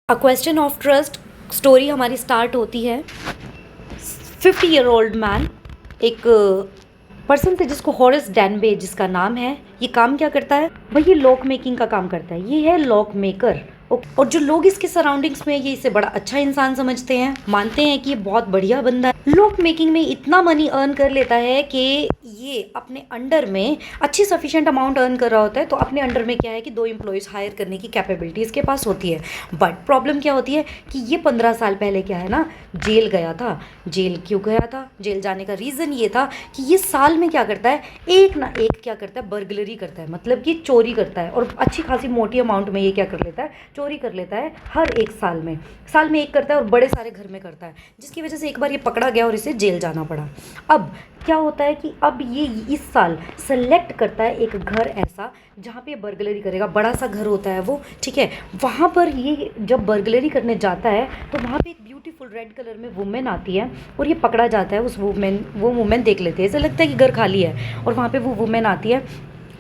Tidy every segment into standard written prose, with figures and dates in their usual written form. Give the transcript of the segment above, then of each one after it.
A question of trust story हमारी start होती है। 50-year-old मैन, एक पर्सन थे जिसको हॉरेस डैनबे जिसका नाम है। ये काम क्या करता है भाई? ये लॉक मेकिंग का काम करता है। ये है लॉक मेकर। और जो लोग इसके सराउंडिंग्स में ये इसे बड़ा अच्छा इंसान समझते हैं, मानते हैं कि ये बहुत बढ़िया बंदा है। लॉक मेकिंग में इतना मनी अर्न कर लेता है कि ये अपने अंडर में अच्छी सफिशिएंट अमाउंट अर्न कर रहा होता है। तो अपने अंडर में क्या है कि 2 एम्प्लॉयज़ हायर करने की कैपेबिलिटी इसके पास होती है। बट प्रॉब्लम क्या होती है कि ये 15 साल पहले क्या है ना, जेल गया था। जेल क्यों गया था? जेल जाने का रीज़न ये था कि ये साल में क्या करता है, एक ना एक क्या करता है, बर्गलरी करता है, मतलब कि चोरी करता है। और अच्छी खासी मोटी अमाउंट में ये क्या कर लेता है, चोरी कर लेता है हर एक साल में एक करता है और बड़े सारे घर में करता है, जिसकी वजह से एक बार ये पकड़ा गया और इसे जेल जाना पड़ा। अब क्या होता है कि अब ये इस साल सेलेक्ट करता है एक घर ऐसा जहाँ पे बर्गलरी करेगा। बड़ा सा घर होता है वो, ठीक है। वहाँ पर ये जब बर्गलरी करने जाता है तो वहाँ पे एक ब्यूटीफुल रेड कलर में वुमेन आती है और ये पकड़ा जाता है। वो वुमेन देख लेते हैं, ऐसा लगता है कि घर खाली है। और वहाँ पे वो वुमेन आती है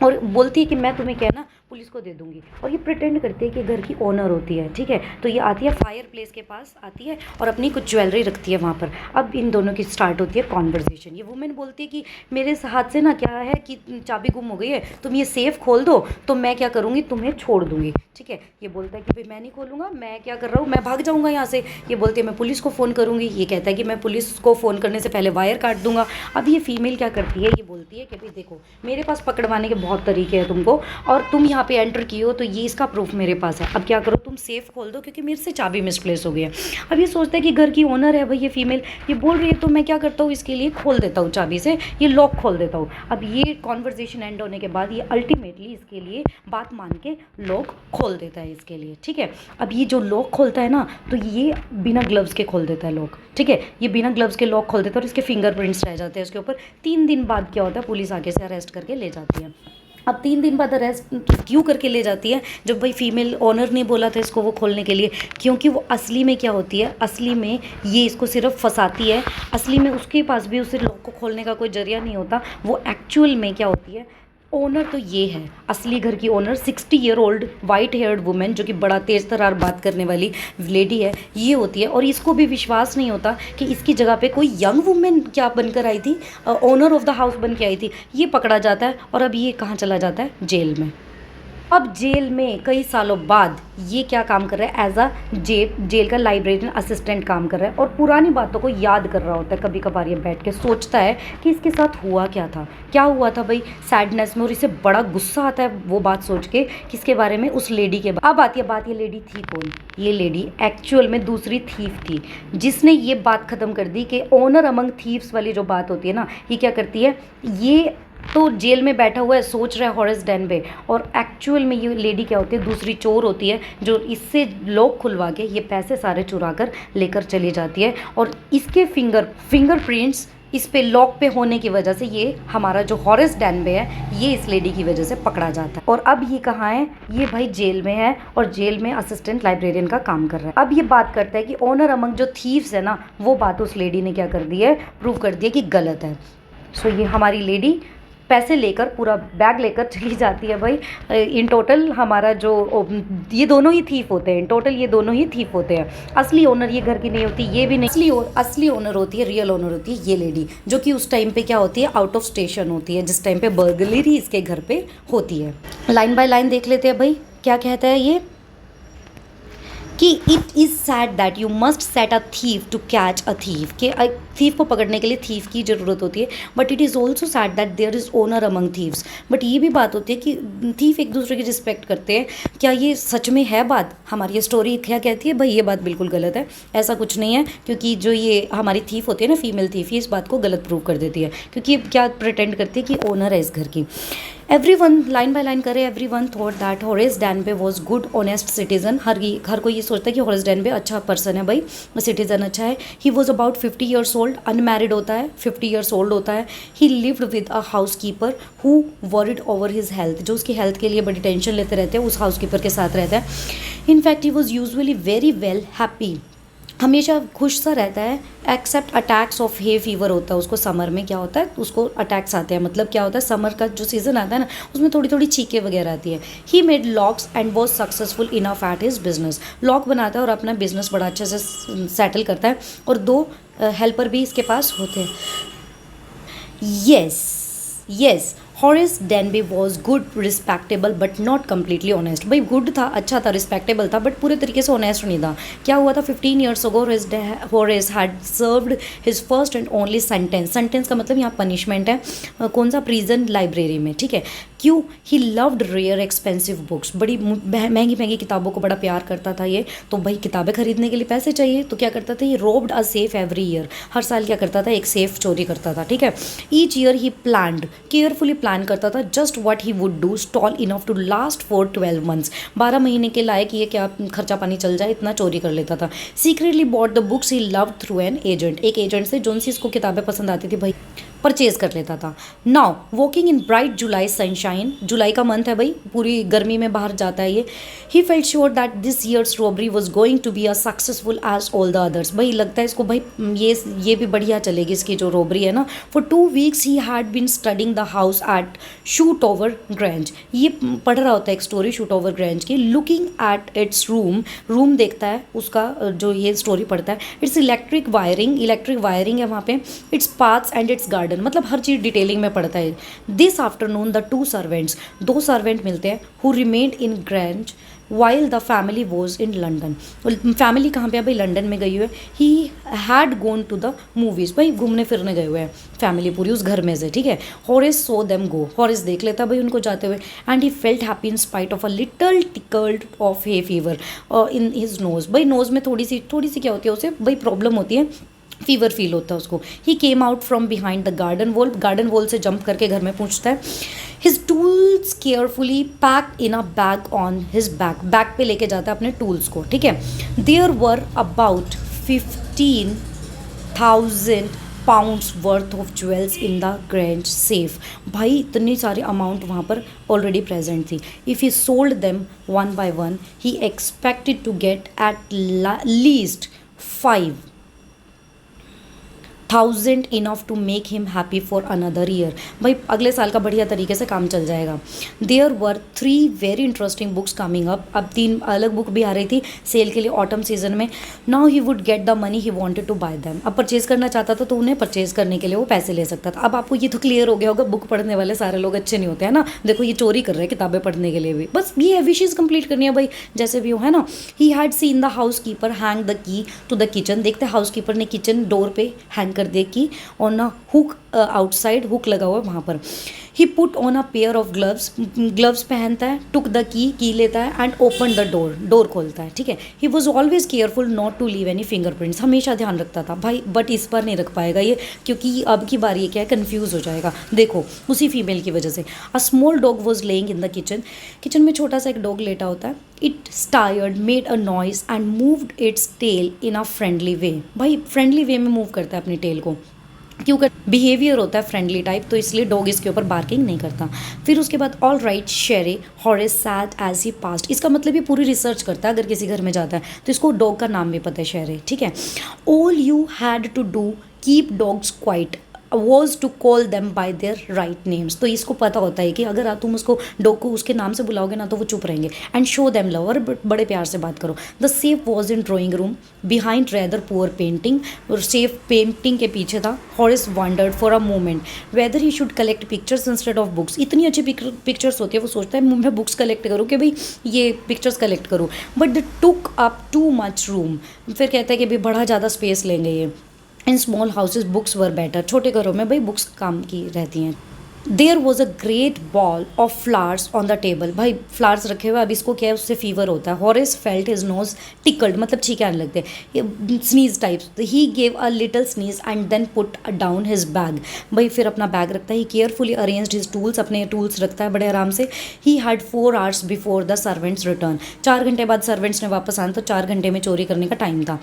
और बोलती है कि मैं तुम्हें क्या है ना पुलिस को दे दूंगी। और ये प्रिटेंड करती है कि घर की ओनर होती है, ठीक है। तो ये आती है फायर प्लेस के पास आती है और अपनी कुछ ज्वेलरी रखती है वहाँ पर। अब इन दोनों की स्टार्ट होती है कॉन्वर्सेशन। ये वुमेन बोलती है कि मेरे हाथ से ना क्या है कि चाबी गुम हो गई है, तुम ये सेफ खोल दो तो मैं क्या करूँगी, तुम्हें छोड़ दूँगी, ठीक है। ये बोलता है कि भाई मैं नहीं खोलूँगा, मैं क्या कर रहा हूँ, मैं भाग जाऊँगा यहाँ से। ये बोलती है मैं पुलिस को फ़ोन करूँगी। ये कहता है कि मैं पुलिस को फ़ोन करने से पहले वायर काट दूँगा। अब ये फीमेल क्या करती है, ये बोलती है कि भाई देखो मेरे पास पकड़वाने के बहुत तरीके हैं तुमको, और तुम यहाँ पे एंटर किए हो तो ये इसका प्रूफ मेरे पास है। अब क्या करो, तुम सेफ खोल दो क्योंकि मेरे से चाबी मिसप्लेस हो गई है। अब ये सोचता है कि घर की ओनर है भाई ये फीमेल, ये बोल रही है तो मैं क्या करता हूँ, इसके लिए खोल देता हूँ चाबी से, ये लॉक खोल देता हूँ। अब ये कॉन्वर्जेशन एंड होने के बाद ये अल्टीमेटली इसके लिए बात मान के लॉक खोल देता है इसके लिए, ठीक है। अब ये जो लॉक खोलता है ना तो ये बिना ग्लव्स के खोल देता है लॉक, ठीक है। ये बिना ग्लव्स के लॉक खोल देता है और इसके फिंगरप्रिंट्स रह जाते हैं उसके ऊपर। 3 दिन बाद क्या होता है, पुलिस आके से अरेस्ट करके ले जाती है। अब 3 दिन बाद अरेस्ट क्यों करके ले जाती है, जब भाई फीमेल ओनर ने बोला था इसको वो खोलने के लिए? क्योंकि वो असली में क्या होती है, असली में ये इसको सिर्फ फंसाती है। असली में उसके पास भी उसे लॉक को खोलने का कोई जरिया नहीं होता। वो एक्चुअल में क्या होती है, ओनर तो ये है असली घर की owner, 60-year-old white heard women, जो कि बड़ा तेज़ तरार बात करने वाली लेडी है, ये होती है। और इसको भी विश्वास नहीं होता कि इसकी जगह पे कोई यंग वुमेन क्या बनकर आई थी, ओनर ऑफ द हाउस बन के आई थी। ये पकड़ा जाता है और अब ये कहाँ चला जाता है, जेल में। अब जेल में कई सालों बाद ये क्या काम कर रहा है, एज अ जेल का लाइब्रेरियन असिस्टेंट काम कर रहा है और पुरानी बातों को याद कर रहा होता है। कभी कभार ये बैठ के सोचता है कि इसके साथ हुआ क्या हुआ था भाई, सैडनेस में। और इसे बड़ा गुस्सा आता है वो बात सोच के किसके बारे में, उस लेडी के। अब आती है बात, ये लेडी थी कौन? ये लेडी एक्चुअल में दूसरी थीफ थी, जिसने ये बात ख़त्म कर दी कि ओनर अमंग थीव्स वाली जो बात होती है ना, ये क्या करती है, ये तो जेल में बैठा हुआ है, सोच रहा है हॉरेस डैनबे, और एक्चुअल में ये लेडी क्या होती है, दूसरी चोर होती है, जो इससे लॉक खुलवा के ये पैसे सारे चुरा कर लेकर चली जाती है। और इसके फिंगरप्रिंट्स इस पे लॉक पे होने की वजह से ये हमारा जो हॉरेस डैनबे है ये इस लेडी की वजह से पकड़ा जाता है। और अब ये कहाँ है, ये भाई जेल में है और जेल में असिस्टेंट लाइब्रेरियन का काम कर रहा है। अब ये बात करता है कि ओनर अमंग जो थीव्स है ना, वो बात उस लेडी ने क्या कर दी है, प्रूव कर दिया कि गलत है। सो ये हमारी लेडी पैसे लेकर, पूरा बैग लेकर चली जाती है भाई। इन टोटल हमारा जो ये दोनों ही थीफ होते हैं, इन टोटल ये दोनों ही थीफ होते हैं। असली ओनर ये घर की नहीं होती, ये भी नहीं। असली ओनर होती है, रियल ओनर होती है ये लेडी, जो कि उस टाइम पे क्या होती है, आउट ऑफ स्टेशन होती है, जिस टाइम पे बर्गलरी इसके घर पे होती है। लाइन बाय लाइन देख लेते हैं भाई क्या कहता है ये, कि it is said that you must set a thief to catch a thief, कि थीफ को पकड़ने के लिए थीफ की ज़रूरत होती है। But it is also said that there is honour among thieves. बट ये भी बात होती है कि थीफ एक दूसरे की रिस्पेक्ट करते हैं। क्या ये सच में है बात? हमारी ये स्टोरी क्या कहती है भाई, ये बात बिल्कुल गलत है, ऐसा कुछ नहीं है। क्योंकि जो ये हमारी थीफ होती है ना, फीमेल थीफ, ये इस बात को गलत प्रूव कर देती है, क्योंकि ये क्या प्रिटेंड करती है कि ओनर है इस घर की। एवरीवन लाइन बाय लाइन करे, everyone thought that Horace Danby was good honest citizen. हर कोई ये सोचता है कि हॉरेस डैनबे अच्छा पर्सन है भाई, सिटीजन अच्छा है। He was about 50 years old, unmarried होता है, 50 years old होता है। ही lived with a house keeper who worried over his health, जो उसकी हेल्थ के लिए बड़ी टेंशन लेते रहते हैं, उस हाउस कीपर के साथ रहता है। In fact he was usually very well happy हमेशा खुश सा रहता है, except attacks of hay fever होता है उसको। समर में क्या होता है, उसको अटैक्स आते हैं, मतलब क्या होता है, समर का जो सीज़न आता है ना, उसमें थोड़ी थोड़ी छींकें वगैरह आती है। He made locks and was successful enough at his business. Lock बनाता है और अपना बिजनेस बड़ा अच्छे से सेटल करता है, और 2 हेल्पर भी इसके पास होते हैं। Yes, Horace Danby was good, respectable but not completely honest. भाई गुड था, अच्छा था, रिस्पेक्टेबल था, बट पूरे तरीके से ऑनेस्ट नहीं था। क्या हुआ था, 15 years ago Horace had served his first and only sentence. Sentence का मतलब यहाँ पनिशमेंट है, कौन सा, प्रिजन लाइब्रेरी में, ठीक है। क्यों, he loved rare expensive books, बड़ी महंगी महंगी किताबों को बड़ा प्यार करता था ये। तो भाई किताबें खरीदने के लिए पैसे चाहिए, तो क्या करता था, ये robbed a safe every year, हर साल क्या करता था, एक सेफ चोरी करता था, ठीक है। Each year he planned, carefully plan करता था, just what he would do, stole enough to last for 12 months, 12 महीने के लायक ये क्या खर्चा पानी चल जाए, इतना चोरी कर लेता था। Secretly bought the books he loved through an agent, एक एजेंट से जोन सी इसको किताबें पसंद आती थी भाई परचेज कर लेता था। Now walking in bright July sunshine, जुलाई का मंथ है भाई, पूरी गर्मी में बाहर जाता है ये। He felt sure that this year's robbery was going to be a successful as all the others. भाई लगता है इसको भाई ये भी बढ़िया चलेगी इसकी जो रॉबरी है ना। For 2 weeks he had been studying the house at Shotover Grange, ये पढ़ रहा होता है एक स्टोरी शूट ओवर ग्रेंज की। लुकिंग एट इट्स रूम देखता है उसका, जो ये स्टोरी पढ़ता है। इट्स इलेक्ट्रिक वायरिंग है वहाँ पे, its paths and its garden, मतलब हर चीज़ डिटेलिंग में पढ़ता है। This afternoon the 2 servants, 2 servant मिलते हैं, who remained in Grange while the family was in London. Family कहाँ पे है भाई, लंदन में गई हुई है। He had gone to the movies, भाई घूमने फिरने गए हुए हैं फैमिली पूरी उस घर में से, ठीक है। हॉरेस सो देम गो, हॉरेस देख लेता भाई उनको जाते हुए। And he felt happy in spite of a little tickled of hay fever in his nose, भाई नोज में थोड़ी सी क्या होती है उसे भाई प्रॉब्लम होती है, फीवर फील होता है उसको। He came out from behind the garden wall से जंप करके घर में पहुंचता है। His tools carefully pack in a bag on his bag पे लेके जाता है अपने टूल्स को, ठीक है। There were about 15,000 pounds worth of jewels in the Grange safe, भाई इतनी सारी अमाउंट वहाँ पर ऑलरेडी प्रेजेंट थी। If he sold them one by one he expected to gate eight least 5,000 enough to make him happy for another year, भाई अगले साल का बढ़िया तरीके से काम चल जाएगा। There were 3 very interesting books coming up, अब 3 अलग बुक भी आ रही थी सेल के लिए ऑटम सीजन में। Now he would get the money he wanted to buy them, अब परचेज करना चाहता था तो उन्हें परचेज करने के लिए वो पैसे ले सकता था। अब आपको ये तो क्लियर हो गया होगा, बुक पढ़ने वाले सारे लोग अच्छे नहीं होते हैं ना, देखो ये चोरी कर रहे हैं किताबें पढ़ने के लिए भी, बस ये विशेज कंप्लीट करनी है भाई जैसे भी हो, है ना। He had seen the housekeeper hang the key to the kitchen, देखते हाउस कीपर ने किचन डोर पे हैंग कर दे key on a hook, outside hook लगा हुआ है वहाँ पर। He put on a pair of gloves पहनता है, टुक द की लेता है एंड ओपन द डोर खोलता है, ठीक है। He was always careful not to leave any fingerprints, हमेशा ध्यान रखता था भाई, बट इस बार नहीं रख पाएगा ये, क्योंकि अब की बार ये क्या है कन्फ्यूज हो जाएगा, देखो उसी फीमेल की वजह से। A small dog was laying in the kitchen में छोटा सा एक डॉग लेटा होता है। It stirred, made a noise and moved its tail in a friendly way, भाई फ्रेंडली वे में मूव करता है अपनी टेल को, क्योंकि बिहेवियर होता है फ्रेंडली टाइप, तो इसलिए डॉग इसके ऊपर बार्किंग नहीं करता। फिर उसके बाद all right Cherie Horace said as he passed, इसका मतलब ये पूरी रिसर्च करता है, अगर किसी घर में जाता है तो इसको डॉग का नाम भी पता है शेरे, ठीक है। All you had to do keep dogs quiet was to call them by their right names, तो इसको पता होता है कि अगर तुम उसको डॉग को उसके नाम से बुलाओगे ना तो वो चुप रहेंगे। एंड शो देम लव, और बड़े प्यार से बात करो। The safe was in drawing room behind rather poor painting, और सेफ पेंटिंग के पीछे था। Horace wondered for a moment whether he should collect pictures instead of books, इतनी अच्छी पिक्चर्स होती है, वो सोचता है मैं बुक्स कलेक्ट करूँ कि भाई ये पिक्चर्स कलेक्ट करूँ, but the took up too much room, फिर कहता है कि भाई बड़ा ज़्यादा स्पेस लेंगे ये। In small houses books were better, छोटे घरों में भाई बुक्स काम की रहती हैं। There was a great bowl of flowers on the table, भाई फ्लावर्स रखे हुए, अब इसको क्या है उससे फीवर होता है। Horace felt his nose tickled, मतलब छींके आने लगते हैं, sneeze types. He gave a little sneeze and then put down his bag, भाई फिर अपना बैग रखता है। He carefully arranged his tools, अपने टूल्स रखता है बड़े आराम से। He had 4 hours before the servants return, 4 घंटे बाद सर्वेंट्स ने वापस आना, तो 4 घंटे में चोरी करने का टाइम था।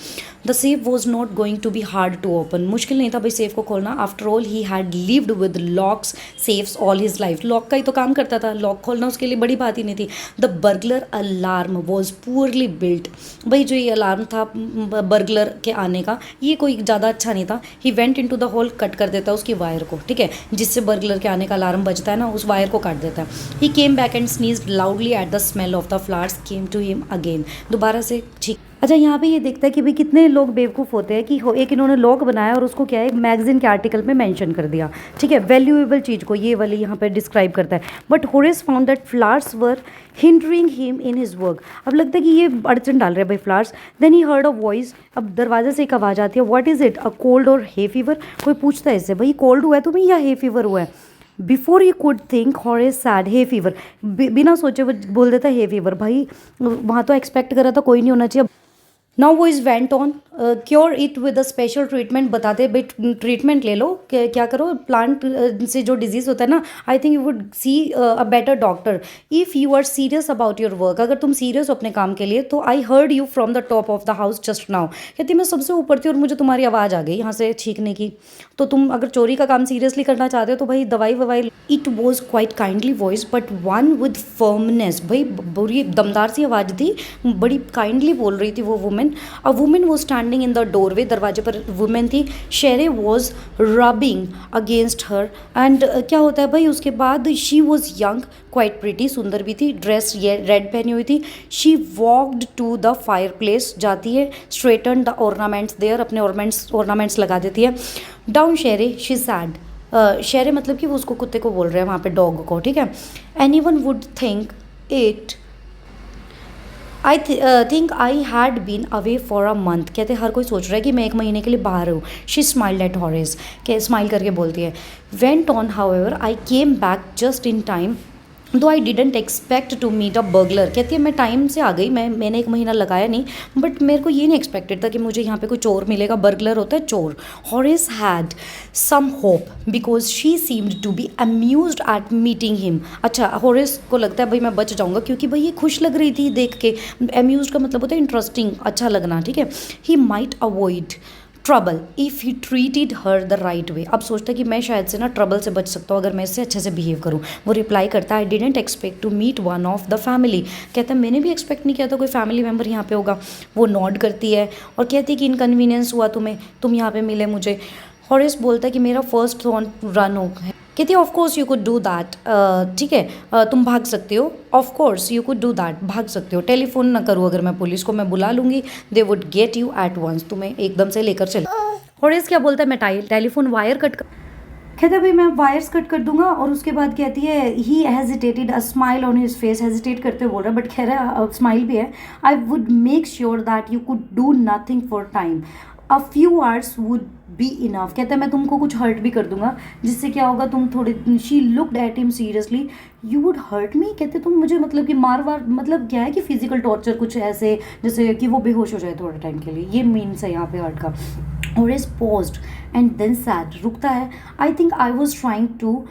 The safe was not going to be hard to open, मुश्किल नहीं था भाई सेफ को खोलना। After all he had lived with locks सेव्स ऑल हिज लाइफ। लॉक का ही तो काम करता था, लॉक खोलना उसके लिए बड़ी बात ही नहीं थी। The burglar alarm was poorly built. भाई जो ये अलार्म था बर्गलर के आने का, ये कोई ज़्यादा अच्छा नहीं था। He went into the hole, कट कर देता है उसकी वायर को, ठीक है, जिससे बर्गलर के आने का अलार्म बजता है ना, उस वायर को काट देता है। He came back and sneezed loudly at the smell of the flowers came to him again. दोबारा से ठीक। अच्छा, यहाँ पे ये देखता है कि भाई कितने लोग बेवकूफ़ होते हैं कि एक इन्होंने लॉक बनाया और उसको क्या है, एक मैगजीन के आर्टिकल में मेंशन कर दिया, ठीक है, वैल्यूएबल चीज़ को ये वाली यहाँ पे डिस्क्राइब करता है। But Horace found that flowers were hindering him in his work. अब लगता है कि ये अड़चन डाल रहे हैं भाई flowers. Then he heard a voice, अब दरवाजे से एक आवाज़ आती है, what is it, a cold or hay fever. कोई पूछता है इससे, भाई कोल्ड हुआ है तुम्हें या हे फीवर हुआ है। Before he could think Horace sad hay fever, बिना सोचे वो बोल देता है हे फीवर। भाई वहाँ तो एक्सपेक्ट कर रहा था कोई नहीं होना चाहिए। नाउ वो is went on cure it with a special treatment. बताते भाई ट्रीटमेंट ले लो, क्या करो, प्लांट से जो डिजीज़ होता है ना, I think you would see a better doctor if you are serious about your work. अगर तुम सीरियस हो अपने काम के लिए तो I heard you from the top of the house just now. कहती मैं सबसे ऊपर थी और मुझे तुम्हारी आवाज़ आ गई यहाँ से छींकने की। तो तुम अगर चोरी का काम सीरियसली करना चाहते हो तो भाई दवाई ववाई। It was quite kindly voice but one with firmness. भाई बुरी दमदार सी आवाज़ थी, बड़ी काइंडली बोल रही थी वो women. A women was standing in the doorway, दरवाजे पर वुमेन थी। शेरे was rubbing against her and क्या होता है भाई उसके बाद, she was young quite pretty, सुंदर भी थी, ड्रेस ये रेड पहनी हुई थी। She walked to the fire place, जाती है, स्ट्रेटन द ऑर्नामेंट्स देयर, अपने ऑर्नामेंट्स लगा देती है। Down Shere she said. शेरे मतलब कि वो उसको कुत्ते को बोल रहे हैं वहाँ पे, डॉग को, ठीक है। Anyone would think it I think I had been away for a month. कहते हर कोई सोच रहा है कि मैं एक महीने के लिए बाहर हूँ। शी स्माइल्ड एट हॉरेस, क्या स्माइल करके बोलती है। Went on however I came back just in time though I didn't expect to meet a burglar. कहती है मैं टाइम से आ गई, मैंने एक महीना लगाया नहीं, बट मेरे को ये नहीं एक्सपेक्टेड था कि मुझे यहाँ पे कोई चोर मिलेगा। बर्गलर होता है चोर। Horace had some hope because she seemed to be amused at meeting him. अच्छा, हॉरेस को लगता है भाई मैं बच जाऊँगा क्योंकि भाई ये खुश लग रही थी देख के। अम्यूज्ड का मतलब होता है इंटरेस्टिंग, अच्छा लगना, ठीक है। He might avoid trouble if he treated her the right way. अब सोचता है कि मैं शायद से ना ट्रबल से बच सकता हूँ अगर मैं इससे अच्छे से बिहेव करूँ। वो रिप्लाई करता है I didn't expect to meet one of the family. कहता है मैंने भी एक्सपेक्ट नहीं किया था कोई फैमिली मेम्बर यहाँ पे होगा। वो नॉड करती है और कहती है कि इनकन्वीनियंस हुआ तुम्हें, तुम यहाँ पे मिले मुझे। हॉरेस बोलता है कि मेरा फर्स्ट थॉट रन हो। कहती है of course you could do that, ठीक है, तुम भाग सकते हो, of course you could do that, भाग सकते हो। टेलीफोन ना करूँ अगर मैं पुलिस को, मैं बुला लूँगी, they would get you at once, तुम्हें एकदम से लेकर चले। हॉरेस क्या बोलता है मैं टेलीफोन वायर कट कर, कहता है भाई मैं वायर्स कट कर दूंगा। और उसके बाद कहती है he hesitated, a smile on his face, hesitate करते हुए बोल रहा है बट कह रहा है स्माइल भी है। I would make sure that you could do nothing for time, a few hours would be enough. कहता है मैं तुमको कुछ हर्ट भी कर दूंगा जिससे क्या होगा तुम थोड़े। She looked at him seriously, you would hurt me. कहते तुम मुझे मतलब कि मार वार, मतलब क्या है कि फिजिकल टॉर्चर कुछ ऐसे जैसे कि वो बेहोश हो जाए थोड़े टाइम के लिए, ये मीन्स है यहाँ पे हर्ट का। और is paused and then said, रुकता है। I think I was trying to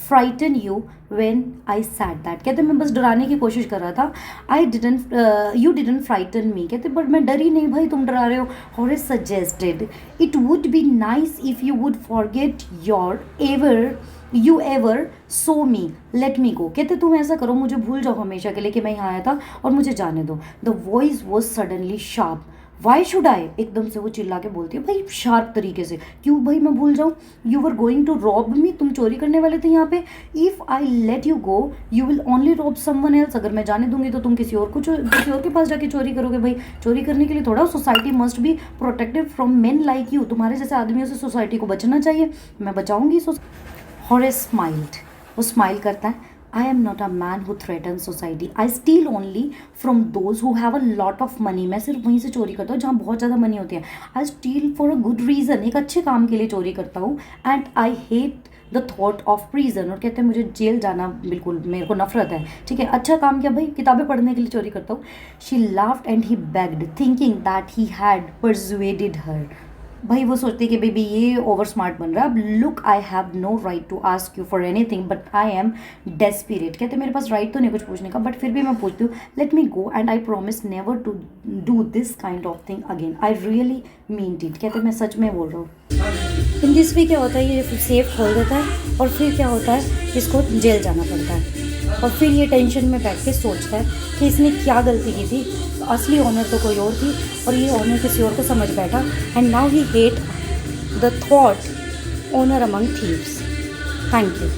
frighten you when I said that. कहते मैं बस डराने की कोशिश कर रहा था। I didn't you didn't frighten me. कहते बट मैं डरी नहीं भाई, तुम डरा रहे हो। Horace suggested it would be nice if you would forget your you ever saw me, let me go. कहते तुम ऐसा करो, मुझे भूल जाओ हमेशा के लिए कि मैं यहाँ आया था और मुझे जाने दो। The voice was suddenly sharp, why should I, एकदम से वो चिल्ला के बोलती है भाई शार्प तरीके से, क्यों भाई मैं भूल जाऊँ। You were going to rob me, तुम चोरी करने वाले थे यहाँ पे। If I let you go you will only rob someone else, अगर मैं जाने दूंगी तो तुम किसी और के पास जाके चोरी करोगे। भाई चोरी करने के लिए थोड़ा society must be protected from main like you, तुम्हारे जैसे आदमियों से सोसाइटी को बचना चाहिए, मैं बचाऊंगी। हॉरेस स्माइल्ड, वो स्माइल करता है। I am not a man who threatens society. I steal only from those who have a lot of money. मैं सिर्फ वहीं से चोरी करता हूँ जहाँ बहुत ज़्यादा मनी होती है। I steal for a good reason. एक अच्छे काम के लिए चोरी करता हूँ। And I hate the thought of prison. और कहते हैं मुझे जेल जाना बिल्कुल मेरे को नफरत है। ठीक है, अच्छा काम क्या भाई, किताबें पढ़ने के लिए चोरी करता हूँ। She laughed and he begged, thinking that he had persuaded her. भाई वो सोचती है कि बेबी ये ओवर स्मार्ट बन रहा है। अब look I have no right to ask you for anything but I am desperate. कहते मेरे पास राइट तो नहीं कुछ पूछने का बट फिर भी मैं पूछती हूँ। Let me go and I promise never to do this kind of thing again, I really mean it. कहते मैं सच में बोल रहा हूँ। इन दिस वे क्या होता है, ये सेफ खोल देता है और फिर क्या होता है, इसको जेल जाना पड़ता है और फिर ये टेंशन में बैठ के सोचता है कि इसने क्या गलती की थी। असली ओनर तो कोई और थी और ये ओनर किसी और को समझ बैठा। And now he hate the thought owner among thieves. Thank you.